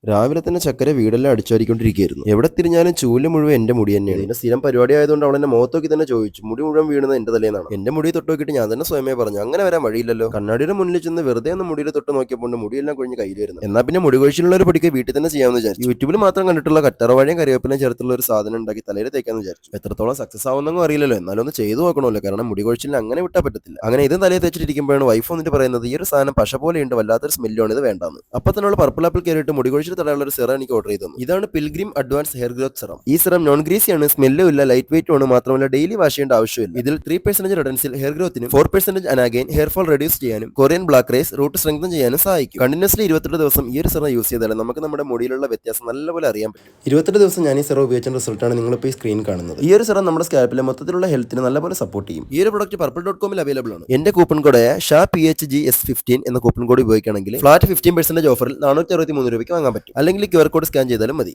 രാവിലെ തന്നെ ചക്കര വീടെല്ലാം അടിച്ചുവാരിക്കൊണ്ടിരിക്കുകയായിരുന്നു. എവിടെ തിരിഞ്ഞാലും ചൂല് മുഴുവൻ എന്റെ മുടി തന്നെയാണ്. ഇതിന്റെ സ്ഥിരം പരിപാടി ആയതുകൊണ്ട് അവൾ എന്നെ മുഖത്തോക്കി തന്നെ ചോദിച്ചു, മുടി മുഴുവൻ വീണത് എന്റെ തലേന്നാണ്. എന്റെ മുടി തൊട്ട് നോക്കിയിട്ട് ഞാൻ തന്നെ സ്വയമേ പറഞ്ഞു, അങ്ങനെ വരാൻ വഴിയില്ലല്ലോ. കണ്ണാടിയുടെ മുന്നിൽ ചെന്ന് വെറുതെ ഒന്ന് മുടിയിൽ തൊട്ട് നോക്കിയപ്പോൾ മുടിയെല്ലാം കൊഴിഞ്ഞ് കയ്യിൽ വരുന്നു. എന്നാൽ പിന്നെ മുടി കൊഴിച്ചിലുള്ള ഒരു പൊടിക്ക് വീട്ടിൽ തന്നെ ചെയ്യാമെന്ന് വിചാരിച്ചു. യൂട്യൂബിൽ മാത്രം കണ്ടിട്ടുള്ള കറ്റാർവാഴയും കറിവേപ്പിലയും ചേർത്തുള്ള ഒരു സാധനം ഉണ്ടാക്കി തലയിൽ തേക്കാന്ന് വിചാരിച്ചു. എത്രത്തോളം സക്സസ് ആവുന്നൊന്നും അറിയില്ലല്ലോ, എന്നാലും ഒന്ന് ചെയ്തു നോക്കണമല്ലോ, കാരണം മുടി കൊഴിച്ചിലിന് അങ്ങനെ വിട്ടാൽ പറ്റത്തില്ല. അങ്ങനെ ഇത് തലയിൽ തേച്ചിട്ടിരിക്കുമ്പോഴാണ് വൈഫ് വന്നിട്ട് പറയുന്നത്, ഈ ഒരു സാധനം പശ പോലെയുണ്ട്, വല്ലാത്തൊരു സ്മെല്ലാണ്, ഇത് വേണ്ടാന്ന്. അപ്പൊ തന്നെ പർപ്പിൾ ആപ്പിൾ കയറിയിട്ട് മുടി കൊഴിച്ചിൽ തടയാനുള്ള ഒരു സിറം എനിക്ക് ഓർഡർ ചെയ്തു. ഇതാണ് pilgrim advance hair growth serum. ഈ സിറം നോൺ ഗ്രീസി ആണ്, സ്മെല്ലും ഇല്ല, ലൈറ്റ് വെയിറ്റും ആണ്, മാത്രമല്ല ഡെയിലി വാഷ് ചെയ്യേണ്ട ആവശ്യമില്ല. ഇതിൽ 3% റിഡൻസിൽ ഹെയർ ഗ്രോത്തിനും 4% അനാഗൈൻ ഹെയർ ഫോൾ റെഡ്യൂസ് ചെയ്യാനും Korean black rice root strengthen ചെയ്യാനും സഹായിക്കും. കണ്ടിന്യൂസ്ലി 28 ദിവസം ഈ ഒരു സിറം യൂസ് ചെയ്താൽ നമുക്ക് നമ്മുടെ മുടിയിലുള്ള വ്യത്യാസം നല്ലപോലെ അറിയാൻ പറ്റും. 28 ദിവസം ഞാൻ ഈ സിറം ഉപയോഗിച്ച റിസൾട്ടാണ് നിങ്ങളിപ്പോൾ ഈ സ്ക്രീൻ കാണുന്നത്. ഈ ഒരു സിറം നമ്മുടെ സ്കാൽപ്പിലെ മൊത്തത്തിലുള്ള ഹെൽത്തിന് നല്ലപോലെ സപ്പോർട്ട് ചെയ്യും. ഈ ഒരു പ്രൊഡക്റ്റ് purple.com അവൈലബിൾ ആണ്. എന്റെ കൂപ്പൺ കോഡായ SHAPHGS15 എന്ന കൂപ്പൺ കോഡ് ഉപയോഗിക്കുകയാണെങ്കിൽ ഫ്ലാറ്റ് 15% ഓഫറിൽ 463 രൂപയ്ക്ക് വാങ്ങാൻ പറ്റും. അല്ലെങ്കിൽ QR കോഡ് സ്കാൻ ചെയ്താലും മതി.